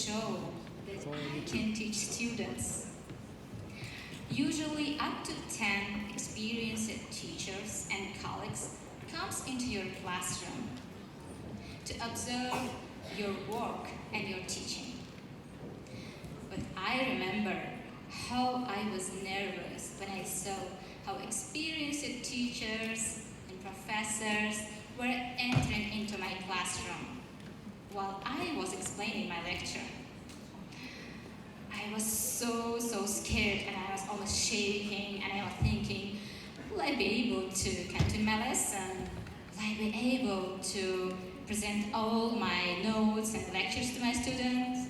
show that I can teach students. Usually up to 10 experienced teachers and colleagues comes into your classroom to observe your work and your teaching. But I remember how I was nervous when I saw how experienced teachers and professors were entering into my classroom while I was explaining my lecture. I was so scared, and I was almost shaking, and I was thinking, will I be able to come to my lesson? Will I be able to present all my notes and lectures to my students?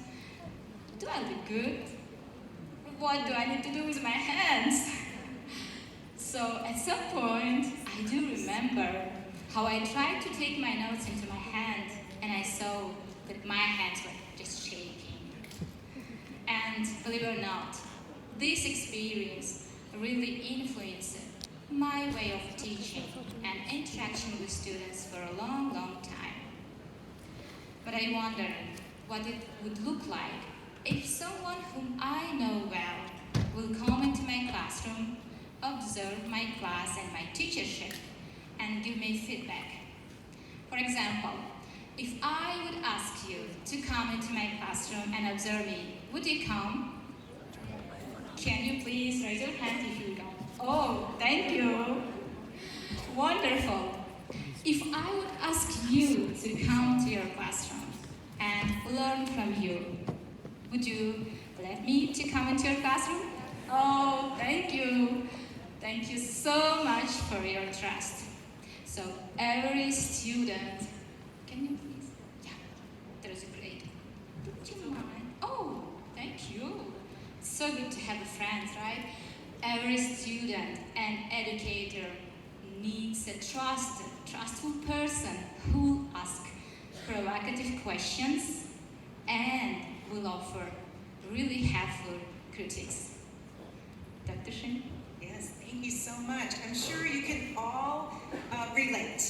Do I look good? What do I need to do with my hands? So at some point, I do remember how I tried to take my notes into my hand, and I saw that my hands were just shaking. And believe it or not, this experience really influenced my way of teaching and interaction with students for a long time. But I wondered what it would look like if someone whom I know well will come into my classroom, observe my class and my teachership, and give me feedback. For example, if I would ask you to come into my classroom and observe me, would you come? Can you please raise your hand if you come? Oh, thank you. Wonderful. If I would ask you to come to your classroom and learn from you, would you let me to come into your classroom? Oh, thank you. Thank you so much for your trust. So every student, can you please? Yeah, that is great. Would you mind? Oh, thank you. It's so good to have friends, right? Every student and educator needs a trustful person who asks provocative questions and will offer really helpful critiques. Dr. Shin? Yes, thank you so much. I'm sure you can all relate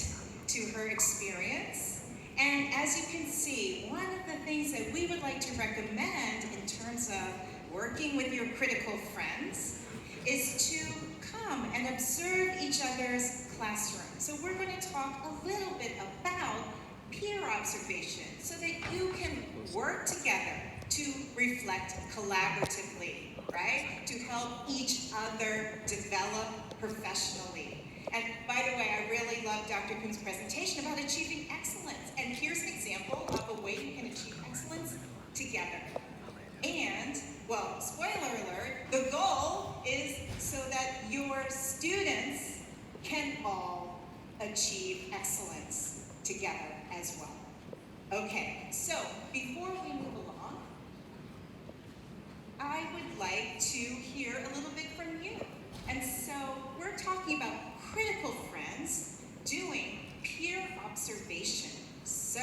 to her experience. And as you can see, one of the things that we would like to recommend in terms of working with your critical friends is to come and observe each other's classroom. So we're going to talk a little bit about peer observation so that you can work together to reflect collaboratively, right? To help each other develop professionally. And by the way, I really love Dr. Kuhn's presentation about achieving excellence. And here's an example of a way you can achieve excellence together. And, well, spoiler alert, the goal is so that your students can all achieve excellence together as well. Okay, so before we move along, I would like to hear a little bit from you. And so we're talking about critical friends doing peer observation. So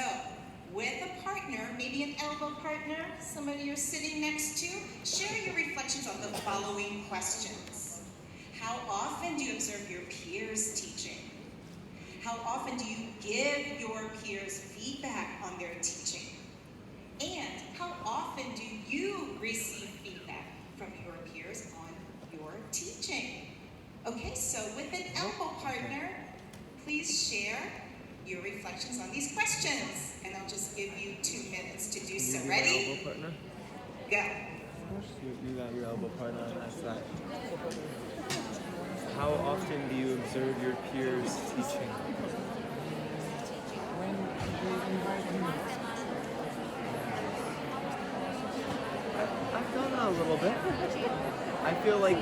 with a partner, maybe an elbow partner, somebody you're sitting next to, share your reflections on the following questions. How often do you observe your peers teaching? How often do you give your peers feedback on their teaching? And how often do you receive feedback from your peers on your teaching? Okay, so with an elbow partner, please share your reflections on these questions. And I'll just give you 2 minutes to do so. Ready? Elbow partner? Go. You got your elbow partner on that side. How often do you observe your peers teaching? When they invite me. I've done that a little bit. I feel like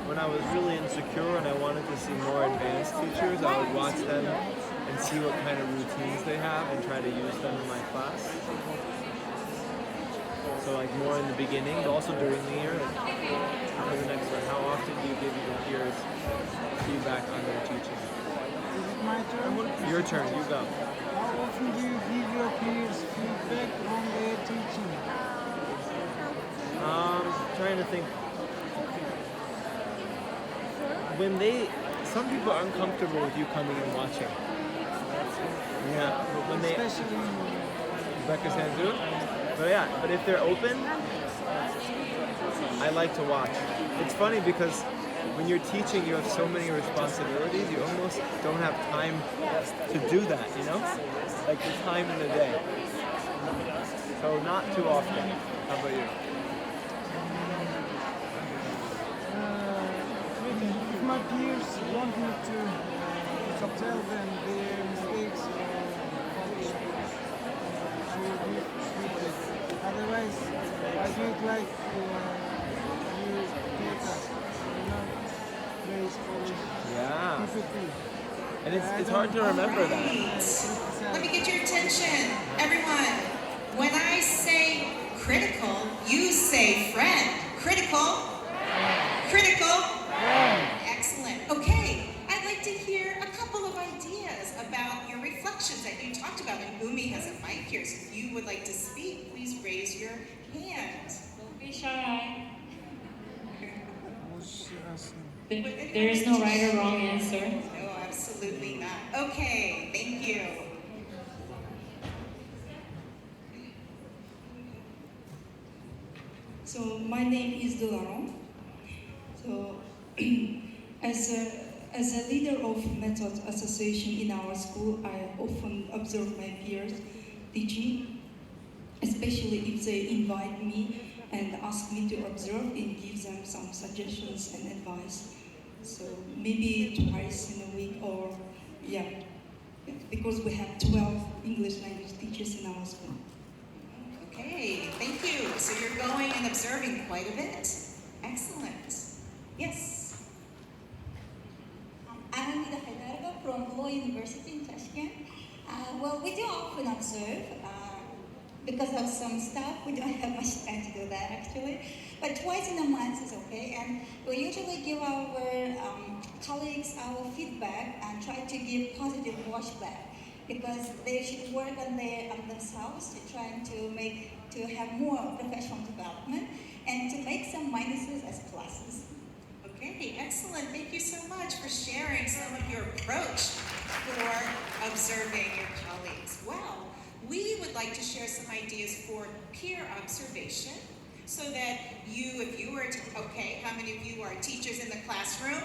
when I was really insecure and I wanted to see more advanced teachers, I would watch them and see what kind of routines they have and try to use them in my class. So like more in the beginning, but also during the year. For the next one, how often do you give your peers feedback on their teaching? Is it my turn? Your turn, you go. How often do you give your peers feedback on their teaching? Trying to think. When some people are uncomfortable with you coming and watching. Yeah, but when they, Especially Becca's hand too? But yeah, but if they're open, I like to watch. It's funny because when you're teaching, you have so many responsibilities, you almost don't have time to do that, you know? Like the time in the day. So not too often. How about you? If my peers want me to tell them their mistakes, I will be sweet. Otherwise, I do it like you take us. Place for Yeah. PPT. And it's hard to remember that. Right. Let me get your attention, everyone. When I say critical, you say friend. Critical. Critical. Excellent. Okay, I'd like to hear a couple of ideas about your reflections that you talked about. And Umi has a mic here, so if you would like to speak, please raise your hand. Don't be shy. There There is no right or wrong answer. No, absolutely not. Okay, thank you. So my name is Delano. So as a leader of Method Association in our school, I often observe my peers teaching, especially if they invite me and ask me to observe and give them some suggestions and advice. So maybe twice in a week or, yeah, because we have 12 English language teachers in our school. Okay, thank you. So you're going and observing quite a bit. Excellent. Yes. I'm Anita Hyderabad from Law University in Tashkent. Well, we do often observe. Because of some stuff, we don't have much time to do that actually. But twice in a month is okay. And we usually give our colleagues our feedback and try to give positive washback because they should work on themselves to trying to have more professional development and to make some minuses as pluses. Okay, excellent. Thank you so much for sharing some of your approach for observing your colleagues. Well, we would like to share some ideas for peer observation so that you, if you were to, okay, how many of you are teachers in the classroom?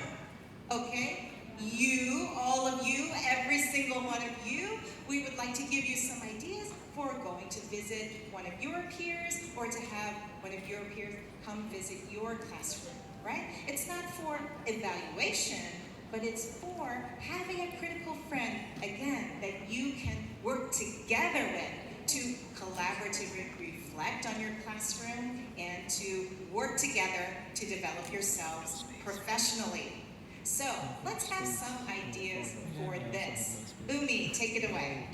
Okay, you, all of you, every single one of you, we would like to give you some ideas for going to visit one of your peers or to have one of your peers come visit your classroom, right? It's not for evaluation, but it's for having a critical friend, again, that you can work together with to collaboratively reflect on your classroom and to work together to develop yourselves professionally. So let's have some ideas for this. Umi, take it away.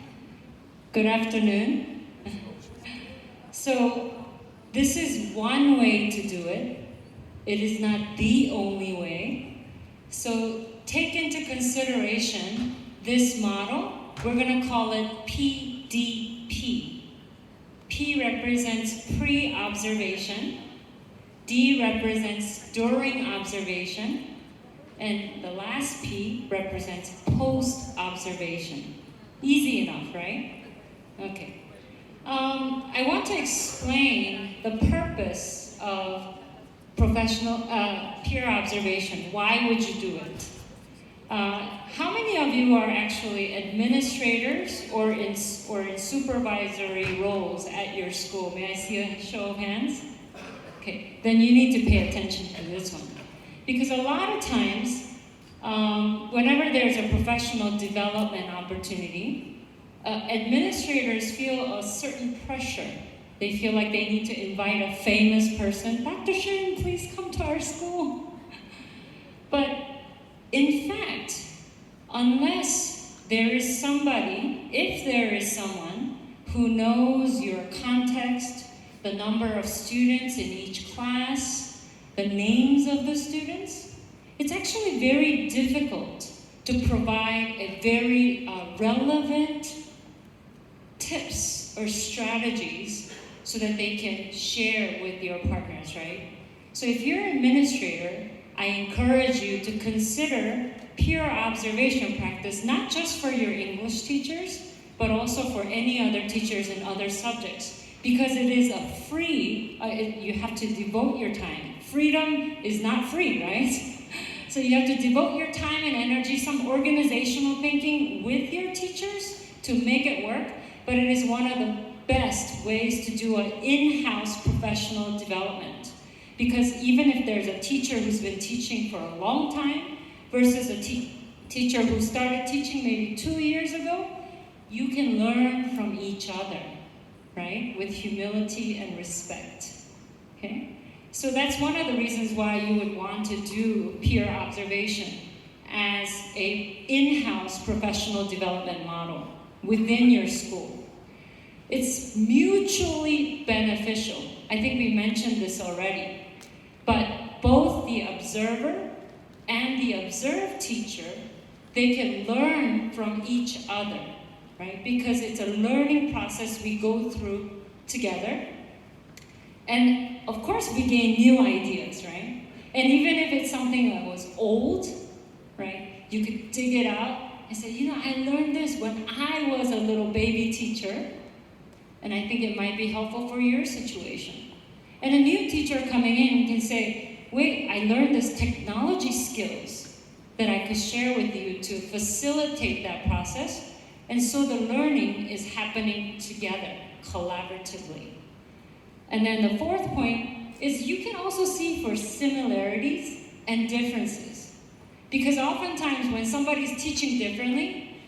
Good afternoon. So this is one way to do it. It is not the only way. So take into consideration this model. We're going to call it PDP. P represents pre-observation. D represents during observation. And the last P represents post-observation. Easy enough, right? Okay. I want to explain the purpose of professional peer observation. Why would you do it? How many of you are actually administrators or in supervisory roles at your school? May I see a show of hands? Okay, then you need to pay attention to this one. Because a lot of times, whenever there's a professional development opportunity, administrators feel a certain pressure. They feel like they need to invite a famous person. Dr. Shin, please come to our school. But in fact, unless there is somebody, if there is someone who knows your context, the number of students in each class, the names of the students, it's actually very difficult to provide a very relevant tips or strategies so that they can share with your partners, right? So if you're an administrator, I encourage you to consider peer observation practice, not just for your English teachers, but also for any other teachers in other subjects. because it is a free, you have to devote your time. Freedom is not free, right? So you have to devote your time and energy, some organizational thinking with your teachers to make it work, but it is one of the best ways to do an in-house professional development. Because even if there's a teacher who's been teaching for a long time versus a teacher who started teaching maybe 2 years ago, you can learn from each other, right? With humility and respect, okay? So that's one of the reasons why you would want to do peer observation as a in-house professional development model within your school. It's mutually beneficial. I think we mentioned this already. But both the observer and the observed teacher, they can learn from each other, right? Because it's a learning process we go through together. And of course we gain new ideas, right? And even if it's something that was old, right? You could dig it out and say, you know, I learned this when I was a little baby teacher, and I think it might be helpful for your situation. And a new teacher coming in can say, wait, I learned this technology skills that I could share with you to facilitate that process. And so the learning is happening together, collaboratively. And then the fourth point is you can also see for similarities and differences. Because oftentimes when somebody's teaching differently,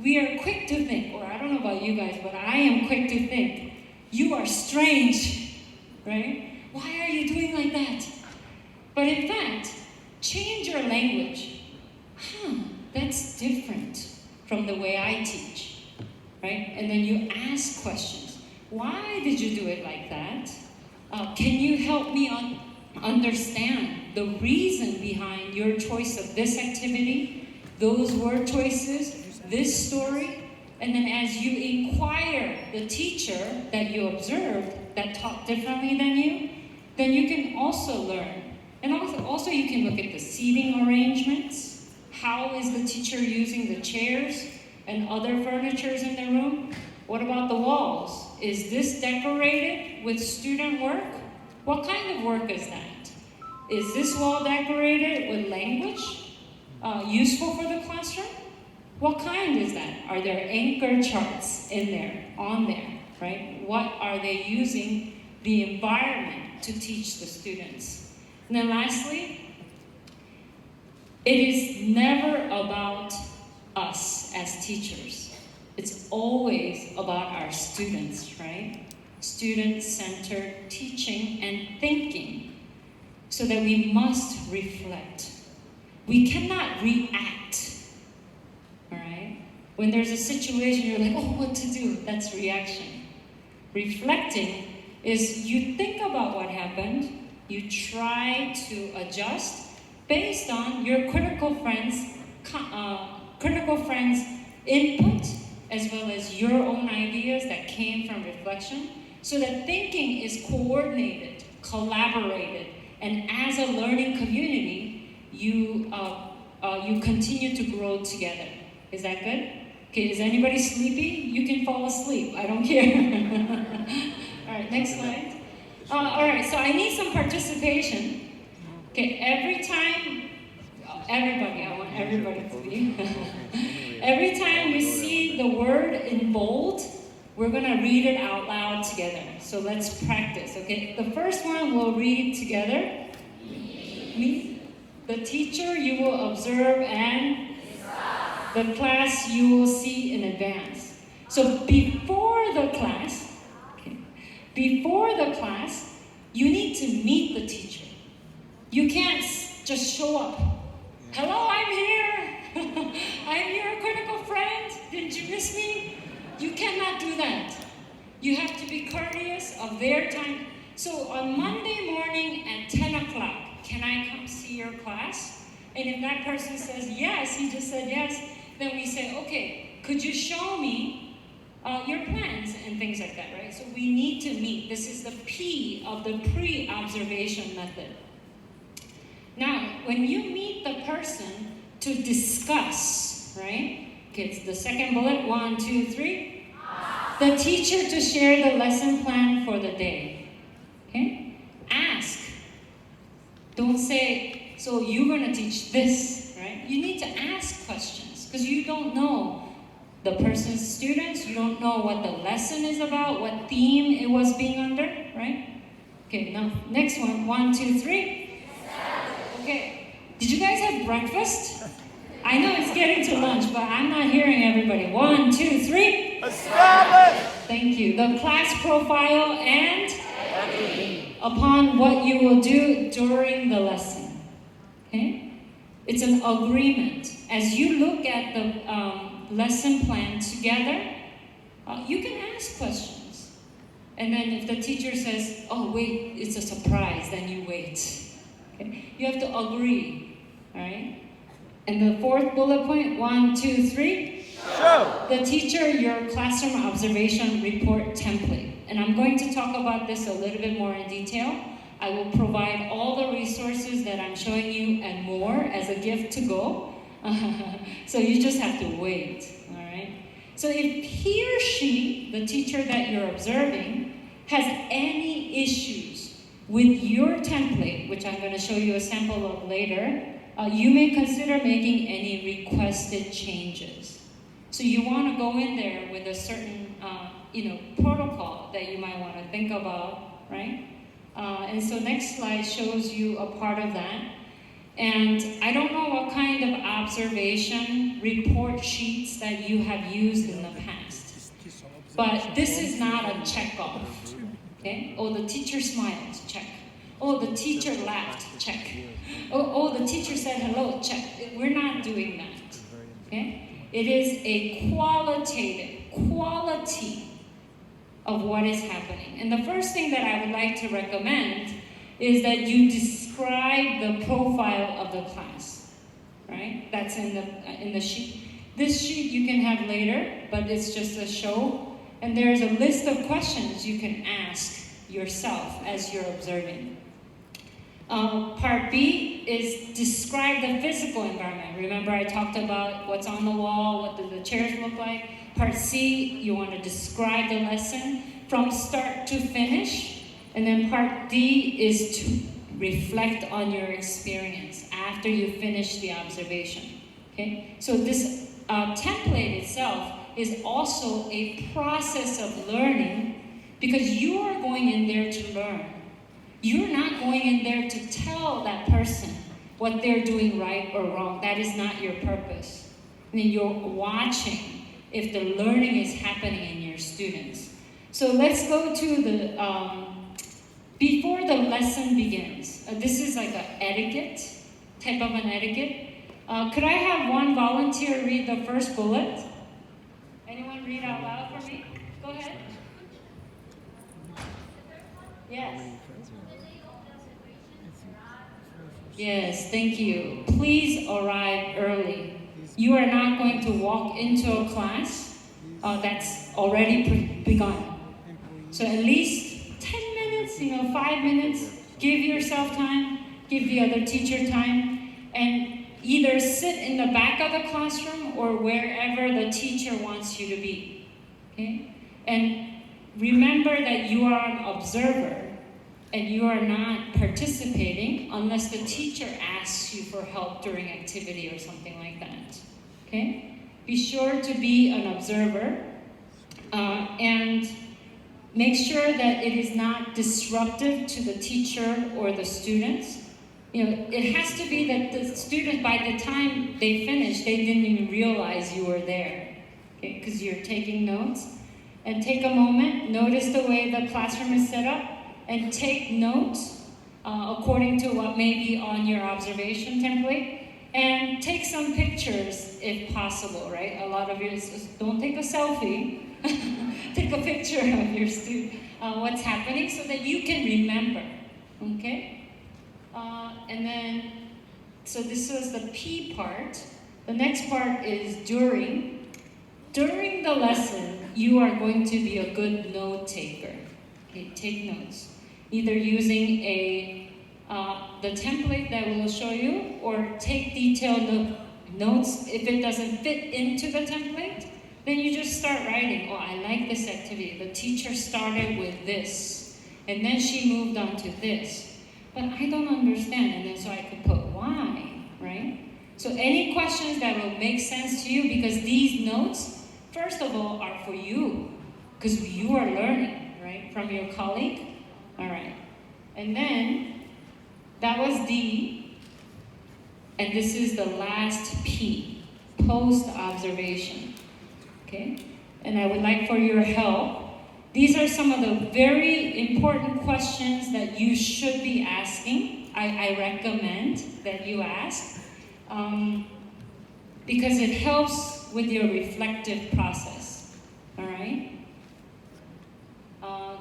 we are quick to think, or I don't know about you guys, but I am quick to think, you are strange, right? Why are you doing like that? But in fact, change your language. That's different from the way I teach, right? And then you ask questions. Why did you do it like that? Can you help me understand the reason behind your choice of this activity, those word choices, this story? And then as you inquire the teacher that you observed that taught differently than you, then you can also learn. And also you can look at the seating arrangements. How is the teacher using the chairs and other furnitures in the room? What about the walls? Is this decorated with student work? What kind of work is that? Is this wall decorated with language useful for the classroom? What kind is that? Are there anchor charts in there, on there, right? What are they using the environment to teach the students? And then lastly, it is never about us as teachers. It's always about our students, right? Student-centered teaching and thinking, so that we must reflect. We cannot react, all right? When there's a situation, you're like, oh, what to do? That's reaction. Reflecting is you think about what happened, you try to adjust based on your critical friends' input, as well as your own ideas that came from reflection, so that thinking is coordinated, collaborated, and as a learning community, you continue to grow together. Is that good? Okay, is anybody sleepy? You can fall asleep, I don't care. All right, next slide. All right, so I need some participation. Okay, every time, everybody, I want everybody to be. Every time you see the word in bold, we're gonna read it out loud together. So let's practice, okay? The first one we'll read together. Me. The teacher you will observe, and the class you will see in advance. So before the class, you need to meet the teacher. You can't just show up. Hello, I'm here. I'm your critical friend. Didn't you miss me? You cannot do that. You have to be courteous of their time. So on Monday morning at 10 o'clock, can I come see your class? And if that person says yes, he just said yes, then we say, okay, could you show me your plans and things like that, right? So we need to meet. This is the P of the pre-observation method. Now, when you meet the person to discuss, right? Okay, it's the second bullet, 1, 2, 3. the teacher to share the lesson plan for the day. Okay? Ask. Don't say, so you're going to teach this, right? You need to ask questions because you don't know the person's students, you don't know what the lesson is about, what theme it was being under, right? Okay, now next one. 1, 2, 3. Okay, did you guys have breakfast? I know it's getting to lunch, but I'm not hearing everybody. 1, 2, 3. Establish! Thank you. The class profile and upon what you will do during the lesson. Okay? It's an agreement. As you look at the lesson plan together, you can ask questions. And then if the teacher says, oh wait, it's a surprise, then you wait. Okay? You have to agree. All right? And the fourth bullet point, 1, 2, 3. Show! The teacher, your classroom observation report template. And I'm going to talk about this a little bit more in detail. I will provide all the resources that I'm showing you and more as a gift to go. So you just have to wait, all right? So if he or she, the teacher that you're observing, has any issues with your template, which I'm going to show you a sample of later, you may consider making any requested changes. So you want to go in there with a certain, protocol that you might want to think about, right? And so next slide shows you a part of that. And I don't know what kind of observation report sheets that you have used in the past, but this is not a check-off, okay? Oh, the teacher smiled, check. Oh, the teacher laughed, check. Oh, the teacher said hello, check. We're not doing that, okay? It is a quality of what is happening. And the first thing that I would like to recommend is that you describe the profile of the class, right? That's in the sheet. This sheet you can have later, but it's just a show. And there's a list of questions you can ask yourself as you're observing. Part B is describe the physical environment. Remember I talked about what's on the wall, what do the chairs look like. Part C, you want to describe the lesson from start to finish. And then part D is to reflect on your experience after you finish the observation. Okay? So this template itself is also a process of learning because you are going in there to learn. You're not going in there to tell that person what they're doing right or wrong. That is not your purpose. I mean, you're watching if the learning is happening in your students. So let's go to the, before the lesson begins. This is like an etiquette, type of an etiquette. Could I have one volunteer read the first bullet? Anyone read out loud for me? Go ahead. Yes. Yes, thank you. Please arrive early. You are not going to walk into a class that's already begun. So at least 10 minutes, 5 minutes, give yourself time, give the other teacher time, and either sit in the back of the classroom or wherever the teacher wants you to be. Okay? And remember that you are an observer and you are not participating unless the teacher asks you for help during activity or something like that. Okay? Be sure to be an observer and make sure that it is not disruptive to the teacher or the students. It has to be that the student, by the time they finish, they didn't even realize you were there, okay? Because you're taking notes. And take a moment, notice the way the classroom is set up, and take notes according to what may be on your observation template. And take some pictures if possible, right? A lot of you, don't take a selfie. Take a picture of your student, what's happening so that you can remember, okay? And then, so this was the P part. The next part is during. During the lesson, you are going to be a good note taker. Okay, take notes. Either using the template that we'll show you, or take detailed notes. If it doesn't fit into the template, then you just start writing, oh, I like this activity. The teacher started with this, and then she moved on to this. But I don't understand, and then so I could put why, right? So any questions that will make sense to you, because these notes, first of all, are for you, because you are learning, right, from your colleague. All right. And then, that was D, and this is the last P, post-observation, okay? And I would like for your help. These are some of the very important questions that you should be asking. I recommend that you ask, because it helps with your reflective process, all right?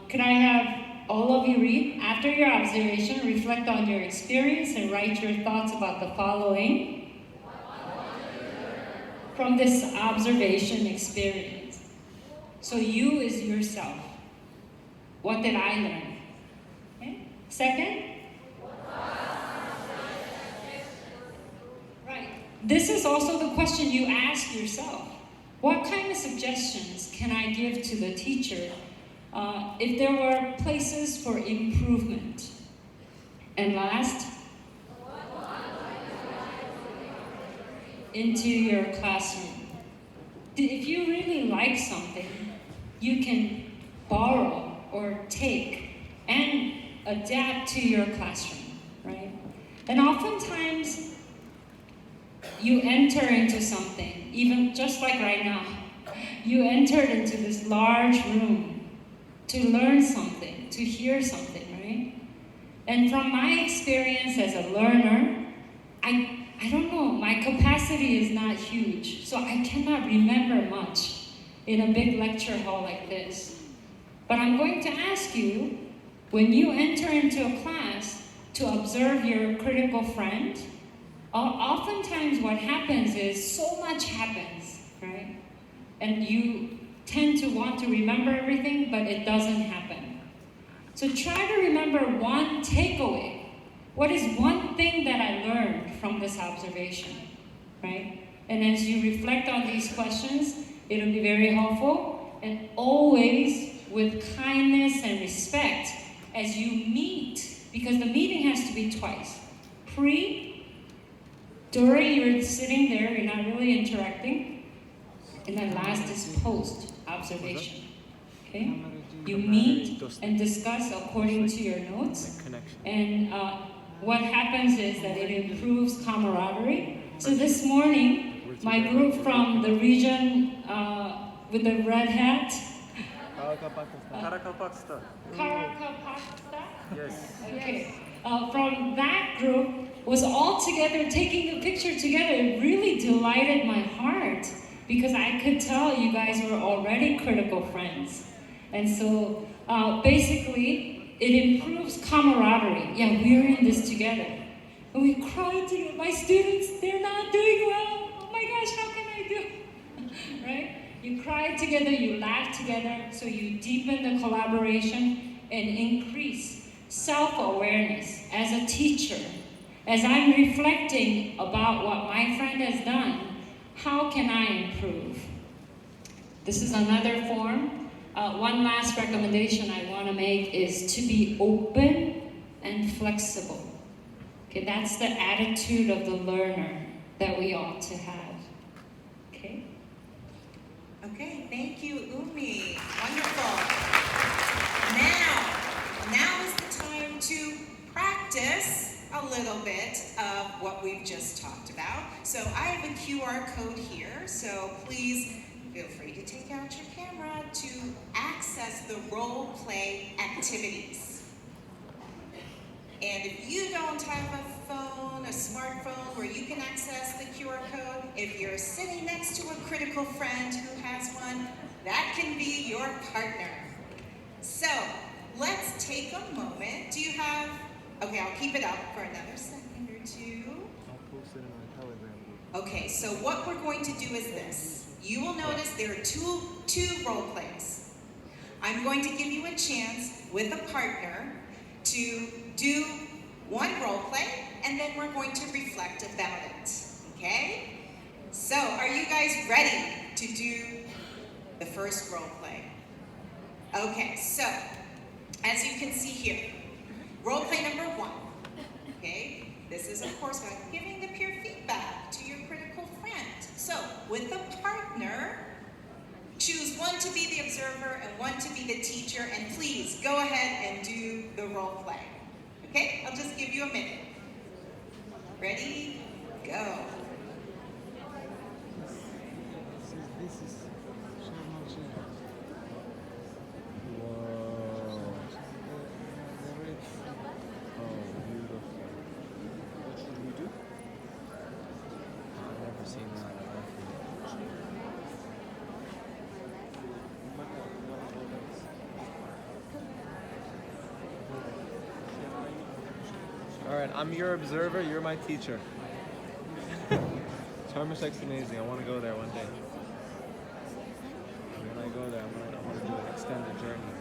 Could I have all of you read? After your observation, reflect on your experience and write your thoughts about the following from this observation experience. So you is yourself. What did I learn? Okay. Second? Right. This is also the question you ask yourself. What kind of suggestions can I give to the teacher if there were places for improvement? And last, into your classroom. If you really like something, you can borrow or take and adapt to your classroom, right? And oftentimes, you enter into something, even just like right now, you entered into this large room to learn something, to hear something, right? And from my experience as a learner, I don't know, my capacity is not huge, so I cannot remember much in a big lecture hall like this. But I'm going to ask you, when you enter into a class to observe your critical friend, oftentimes what happens is so much happens, right? And you tend to want to remember everything, but it doesn't happen. So try to remember one takeaway. What is one thing that I learned from this observation, right? And as you reflect on these questions, it'll be very helpful, and always with kindness and respect as you meet, because the meeting has to be twice. During you're sitting there, you're not really interacting, and then last is post-observation, okay? You meet and discuss according to your notes, and what happens is that it improves camaraderie. So this morning, my group from the region with the red hat, Karakapaksta. Karakapaksta? Yes. Okay. From that group was all together taking a picture together. It really delighted my heart because I could tell you guys were already critical friends. And so basically, it improves camaraderie. Yeah, we're in this together. And we cried together. My students, they're not doing well. Oh my gosh, how can I do? Right? You cry together, you laugh together, so you deepen the collaboration and increase self-awareness as a teacher. As I'm reflecting about what my friend has done, how can I improve? This is another form. One last recommendation I want to make is to be open and flexible. Okay, that's the attitude of the learner that we ought to have. Okay? Okay, thank you, Umi. Wonderful. Now is the time to practice a little bit of what we've just talked about. So I have a QR code here, so please feel free to take out your camera to access the role play activities. And if you don't have a phone, a smartphone where you can access the QR code, if you're sitting next to a critical friend who has one, that can be your partner. So let's take a moment. Do you have, okay, I'll keep it up for another second or two. I'll post it in our Telegram group. Okay, so what we're going to do is this. You will notice there are two role plays. I'm going to give you a chance with a partner to do one role play, and then we're going to reflect about it, okay? So, are you guys ready to do the first role play. Okay, so as you can see here, role play number 1. Okay, this is of course about giving the peer feedback to your critical friend. So with a partner, choose one to be the observer and one to be the teacher, and please go ahead and do the role play. Okay, I'll just give you a minute. Ready? Go. This is so much. Whoa. The red. Oh, beautiful. What should we do? I've never seen that. Alright, I'm your observer, you're my teacher. Charmersek's amazing, I want to go there one day. And when I go there, I want to do an extended journey.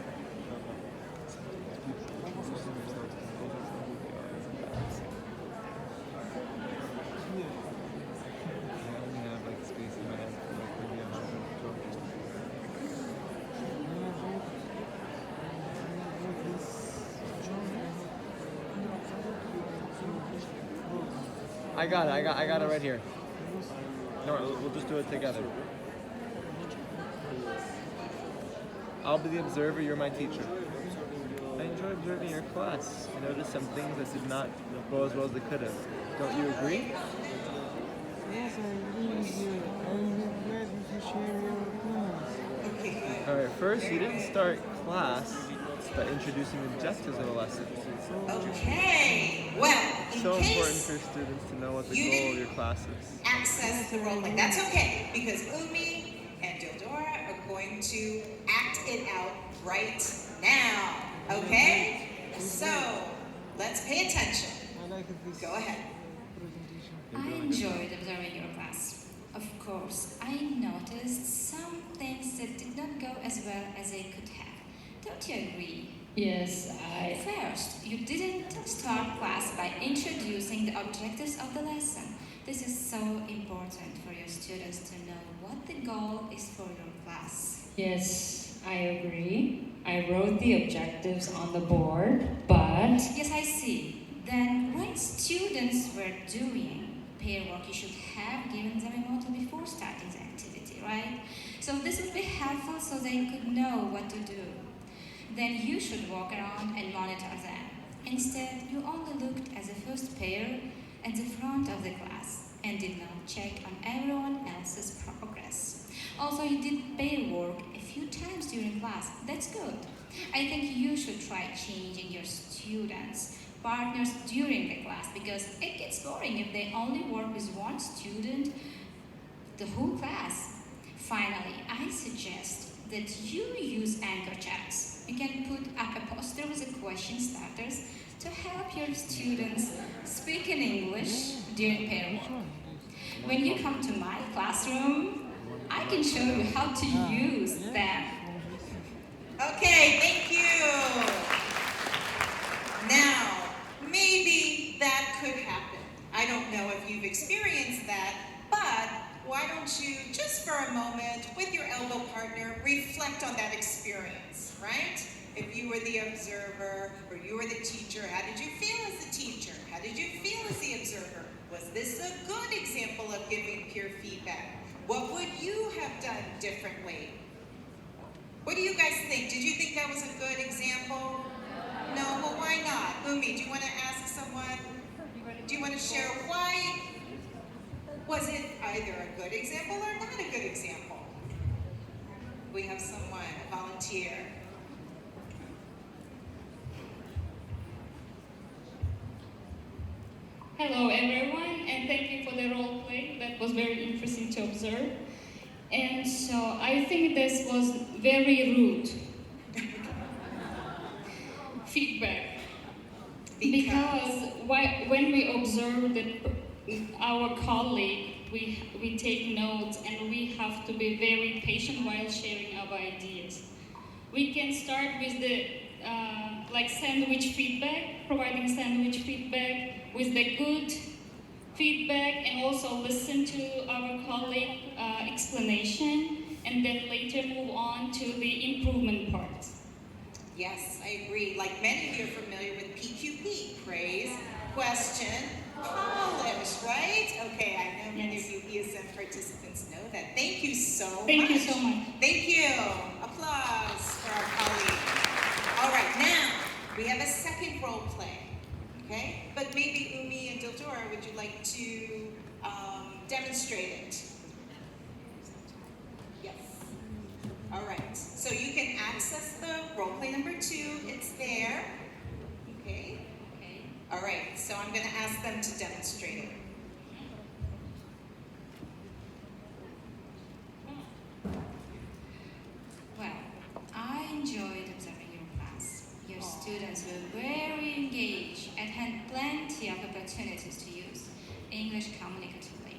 I only have like space in my head for like maybe 100 children. I got it right here. No, we'll just do it together. I'll be the observer, you're my teacher. I enjoy observing your class. I noticed some things that did not go as well as they could have. Don't you agree? Yes, I agree with you. I'm glad you share your opinions. Okay, good. Alright, first you didn't start class by introducing the objectives of the lesson. Okay, well, in So important case for students to know what the you goal of your class is. access the role play, that's okay, because Umi and Dildora are going to act it out right now, okay? So, let's pay attention. I like this Go ahead. presentation. I enjoyed observing your class. Of course, I noticed some things that did not go as well as they could have. Don't you agree? Yes, First, you didn't start class by introducing the objectives of the lesson. This is so important for your students to know what the goal is for your class. Yes, I agree. I wrote the objectives on the board, but Yes, I see. Then, when students were doing pair work, you should have given them a motto before starting the activity, right? So this would be helpful so they could know what to do. Then you should walk around and monitor them. Instead, you only looked at the first pair at the front of the class and did not check on everyone else's progress. Also, you did pair work a few times during class. That's good. I think you should try changing your students' partners during the class because it gets boring if they only work with one student the whole class. Finally, I suggest that you use anchor chats. You can put up a poster with the question starters to help your students speak in English during pair work. When you come to my classroom, I can show you how to use them. Okay, thank you. Now, maybe that could happen. I don't know if you've experienced that, but why don't you, just for a moment, with your elbow partner, reflect on that experience, right? If you were the observer or you were the teacher, how did you feel as the teacher? How did you feel as the observer? Was this a good example of giving peer feedback? What would you have done differently? What do you guys think? Did you think that was a good example? No, well, why not? Umi, do you want to ask someone? Do you want to share why? Was it either a good example or not a good example? We have someone, a volunteer. hello everyone, and thank you for the role play. That was very interesting to observe. And so I think this was very rude feedback. Because when we observe our colleague, we take notes and we have to be very patient while sharing our ideas. We can start with the like sandwich feedback, providing sandwich feedback with the good feedback, and also listen to our colleague explanation. and then later move on to the improvement part. Yes, I agree. Like many of you are familiar with PQP, praise, question, polish, right? Okay, I know many of you ESM participants know that. Thank you so much. Thank you so much. Thank you. Applause for our colleague. All right, now we have a second role play, okay? But maybe Umi and Dildora, would you like to demonstrate it? Yes. All right, so you can access the role play number 2. It's there, okay? Okay. All right, so I'm gonna ask them to demonstrate it. Well, I enjoyed observing your class. Your students were very engaged and had plenty of opportunities to use English communicatively.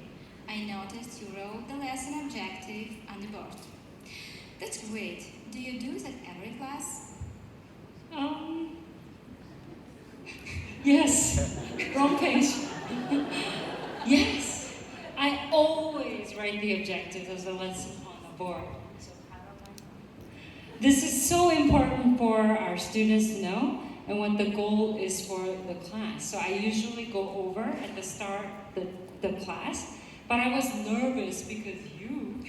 I noticed you wrote the lesson objective on the board. That's great. Do you do that every class? Yes, wrong page. Yes, I always write the objectives as a lesson on the board. This is so important for our students to know and what the goal is for the class. So I usually go over at the start the class, but I was nervous because you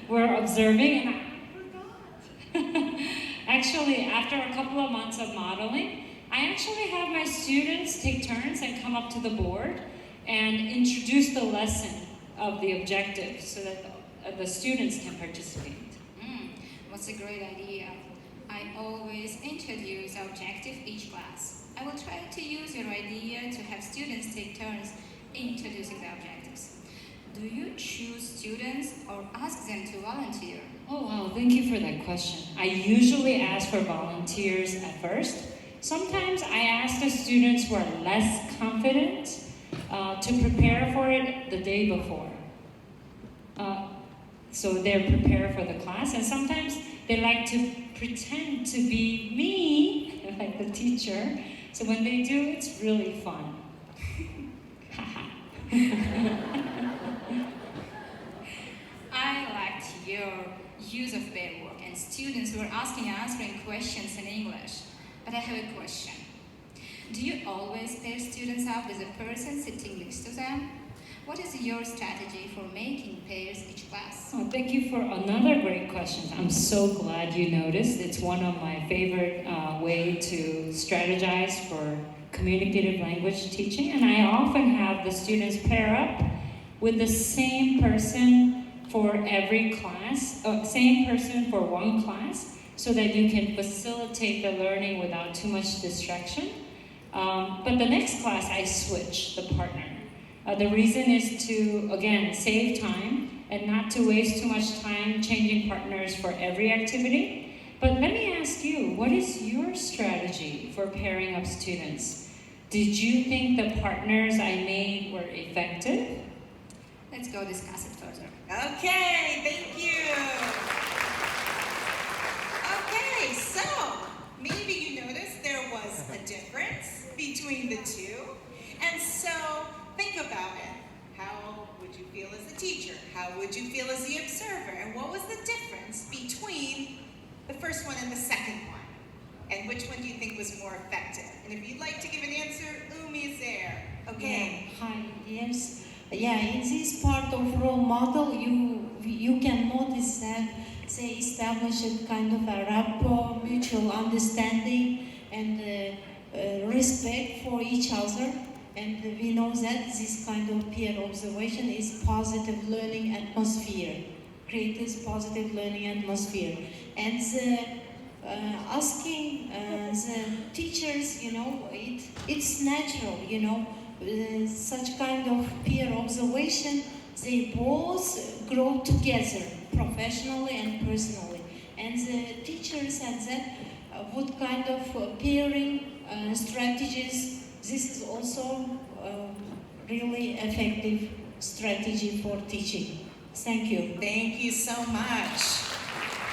were observing and I forgot. Actually, after a couple of months of modeling, I actually have my students take turns and come up to the board and introduce the lesson of the objectives so that the students can participate. What's a great idea. I always introduce the objective each class. I will try to use your idea to have students take turns introducing the objectives. Do you choose students or ask them to volunteer? Oh wow, thank you for that question. I usually ask for volunteers at first. Sometimes I ask the students who are less confident to prepare for it the day before. So they're prepared for the class, and sometimes they like to pretend to be me, like the teacher. So when they do, it's really fun. I liked your use of pair work and students who are asking and answering questions in English. But I have a question. Do you always pair students up with a person sitting next to them? What is your strategy for making pairs each class? Oh, thank you for another great question. I'm so glad you noticed. It's one of my favorite way to strategize for communicative language teaching, and I often have the students pair up with the same person for every class, same person for one class, so that you can facilitate the learning without too much distraction. But the next class, I switch the partner. The reason is to, again, save time and not to waste too much time changing partners for every activity. But let me ask you, what is your strategy for pairing up students? Did you think the partners I made were effective? Let's go discuss it further. Okay, thank you. Okay, so maybe you noticed there was a difference between the two. And so think about it. How would you feel as a teacher? How would you feel as the observer? And what was the difference between the first one and the second one? And which one do you think was more effective? And if you'd like to give an answer, Umi is there. Okay. Yeah, hi, yes. Yeah, in this part of role model, you can notice that they establish a kind of a rapport, mutual understanding, and respect for each other. And we know that this kind of peer observation is positive learning atmosphere, creates positive learning atmosphere. And asking the teachers, it's natural, such kind of peer observation, they both grow together, professionally and personally. And the teachers at that, what kind of pairing strategies, this is also really effective strategy for teaching. Thank you. Thank you so much.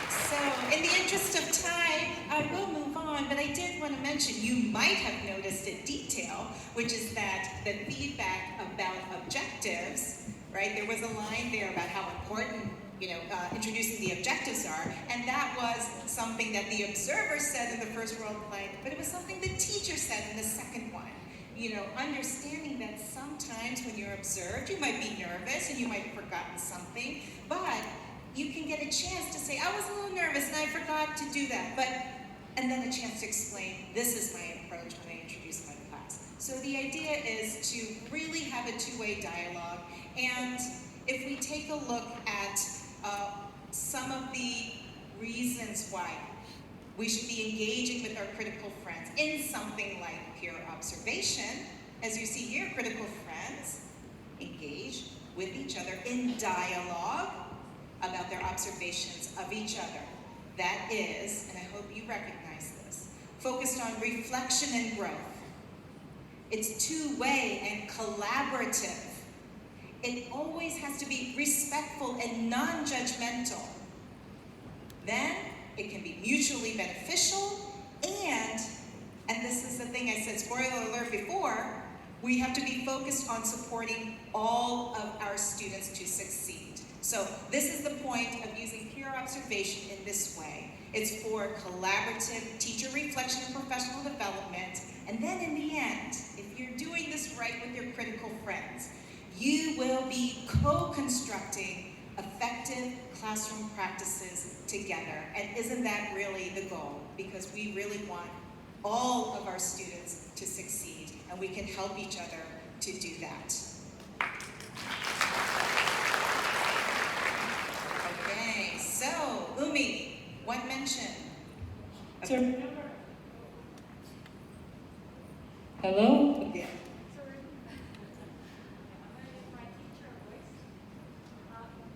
So, in the interest of time, I will move on, but I did want to mention, you might have noticed a detail, which is that the feedback about objectives, right? There was a line there about how important introducing the objectives are, and that was something that the observer said in the first role play, but it was something the teacher said in the second one. Understanding that sometimes when you're observed, you might be nervous and you might have forgotten something, but you can get a chance to say, I was a little nervous and I forgot to do that, and then a chance to explain, this is my approach when I introduce my class. So the idea is to really have a two-way dialogue, and if we take a look at some of the reasons why we should be engaging with our critical friends in something like peer observation. As you see here, critical friends engage with each other in dialogue about their observations of each other. That is, and I hope you recognize this, focused on reflection and growth. It's two-way and collaborative. It always has to be respectful and non-judgmental. Then it can be mutually beneficial, and this is the thing I said, spoiler alert before, we have to be focused on supporting all of our students to succeed. So this is the point of using peer observation in this way. It's for collaborative teacher reflection and professional development, and then in the end, if you're doing this right with your critical friends, you will be co-constructing effective classroom practices together. And isn't that really the goal? Because we really want all of our students to succeed, and we can help each other to do that. Okay, so Umi, one mention. Sir. Hello? Yeah.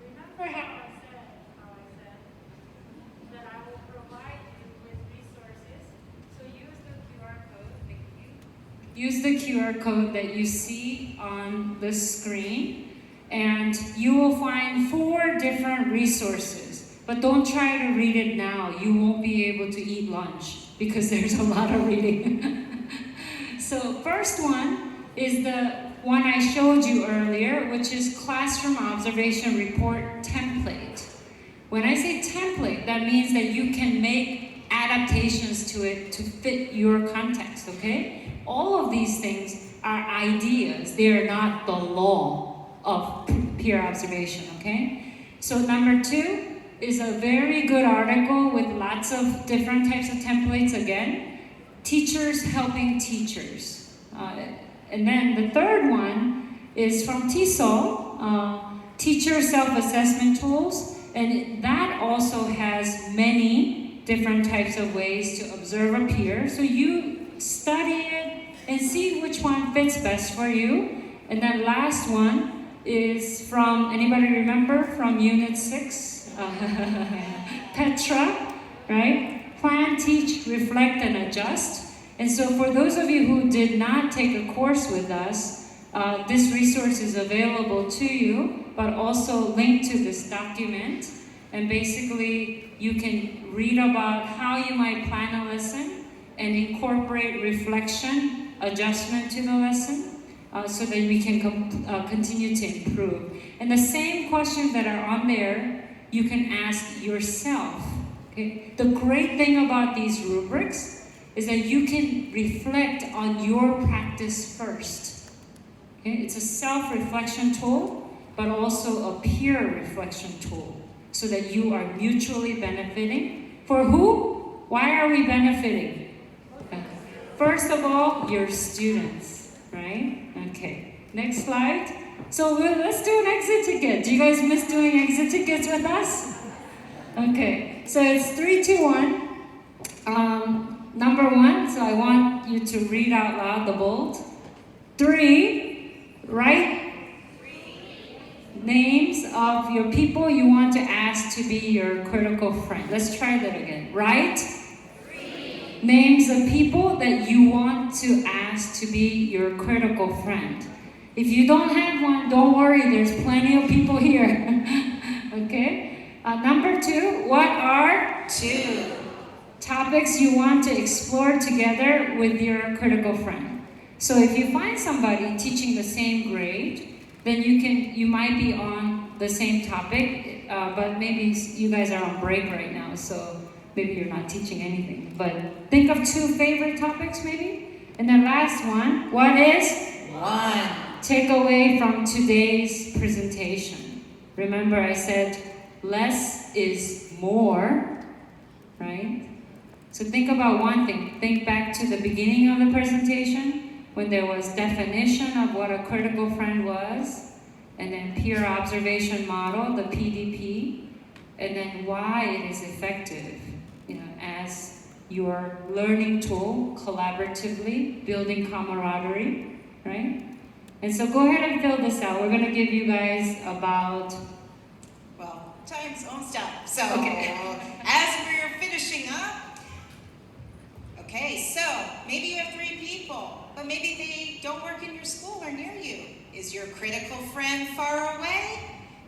Remember how I said that I will provide you with resources. So use the QR code. Thank you. Use the QR code that you see on the screen, and you will find 4 different resources. But don't try to read it now. You won't be able to eat lunch because there's a lot of reading. So first one is the one I showed you earlier, which is Classroom Observation Report Template. When I say template, that means that you can make adaptations to it to fit your context, okay? All of these things are ideas. They are not the law of peer observation, okay? So number 2 is a very good article with lots of different types of templates again. Teachers helping teachers. And then the third one is from TESOL, Teacher Self-Assessment Tools, and that also has many different types of ways to observe a peer. So you study it and see which one fits best for you. And then last one is from, anybody remember, from Unit 6? Petra, right? Plan, teach, reflect, and adjust. And so for those of you who did not take a course with us, this resource is available to you, but also linked to this document. And basically, you can read about how you might plan a lesson and incorporate reflection, adjustment to the lesson, so that we can continue to improve. And the same questions that are on there, you can ask yourself. Okay? The great thing about these rubrics is that you can reflect on your practice first. Okay? It's a self-reflection tool, but also a peer reflection tool, so that you are mutually benefiting. For who? Why are we benefiting? First of all, your students, right? Okay, next slide. So let's do an exit ticket. Do you guys miss doing exit tickets with us? Okay, so it's 3, 2, 1. Number 1, so I want you to read out loud the bold. 3, write names of your people you want to ask to be your critical friend. Let's try that again. Write names of people that you want to ask to be your critical friend. If you don't have one, don't worry, there's plenty of people here. Okay? Number 2, what are 2 topics you want to explore together with your critical friend? So if you find somebody teaching the same grade, then you might be on the same topic, but maybe you guys are on break right now, so maybe you're not teaching anything. But think of 2 favorite topics maybe. And then last one, what is? One. Takeaway from today's presentation. Remember I said less is more, right? So think about one thing. Think back to the beginning of the presentation when there was definition of what a critical friend was, and then peer observation model, the PDP, and then why it is effective, as your learning tool, collaboratively, building camaraderie, right? And so go ahead and fill this out. We're going to give you guys about... Well, time's almost up. So, Okay. as we're finishing up, okay, so maybe you have 3 people, but maybe they don't work in your school or near you. Is your critical friend far away?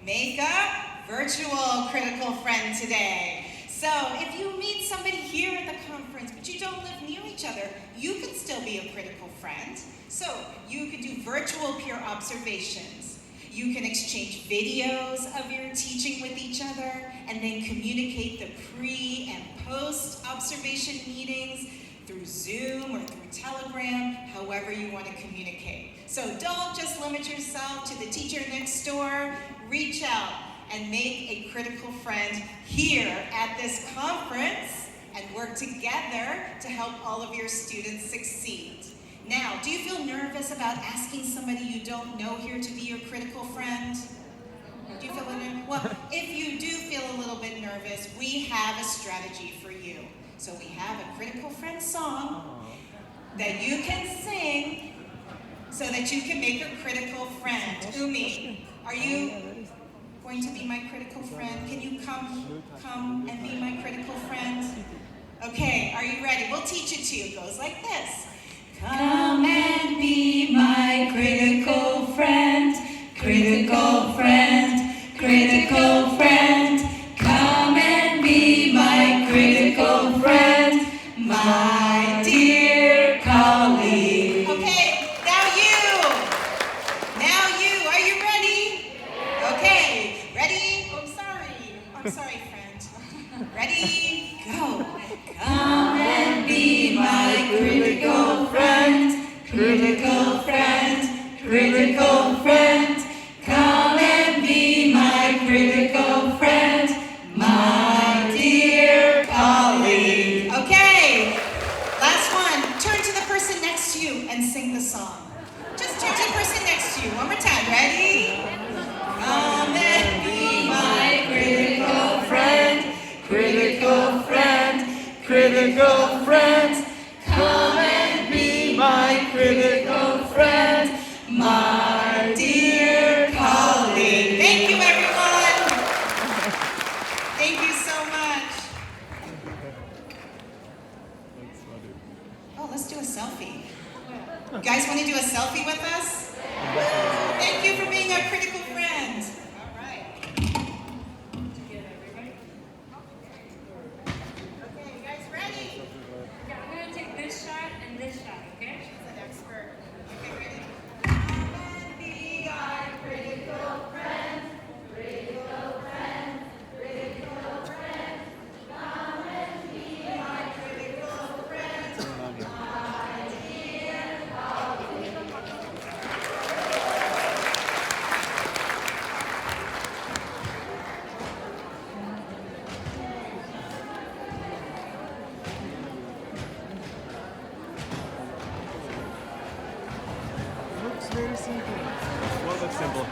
Make a virtual critical friend today. So if you meet somebody here at the conference, but you don't live near each other, you can still be a critical friend. So you can do virtual peer observations. You can exchange videos of your teaching with each other, and then communicate the pre and post observation meetings through Zoom or through Telegram, however you want to communicate. So don't just limit yourself to the teacher next door. Reach out and make a critical friend here at this conference and work together to help all of your students succeed. Now, do you feel nervous about asking somebody you don't know here to be your critical friend? Do you feel nervous? Well, if you do feel a little bit nervous, we have a strategy for you. So we have a critical friend song that you can sing so that you can make a critical friend. Umi, are you going to be my critical friend? Can you come and be my critical friend? Okay, are you ready? We'll teach it to you. It goes like this. Come and be my critical friend, critical friend, critical friend. Come and be my critical friend, my dear colleague. Okay, now you, are you ready? Okay, ready? I'm sorry, friend. Ready, go. Come and be my critical friend, critical friend, critical friend. Come and be my critical friend, my dear colleague. Okay, last one. Turn to the person next to you and sing the song. Just turn to the person next to you. One more time. Ready? Come and be my critical friend, critical friend, critical friend. Come and be my critical friend, my dear colleague. Thank you, everyone. Thank you so much. Oh, let's do a selfie. You guys want to do a selfie with us? Thank you for being our critical friend. All right. Okay, you guys ready? Okay, I'm going to take this shot and this shot, okay? She's an expert. Okay, ready? Come and be our critical friend, critical friend, critical friend. Come and be my critical friend, my dear colleague. Looks very simple. What looks simple?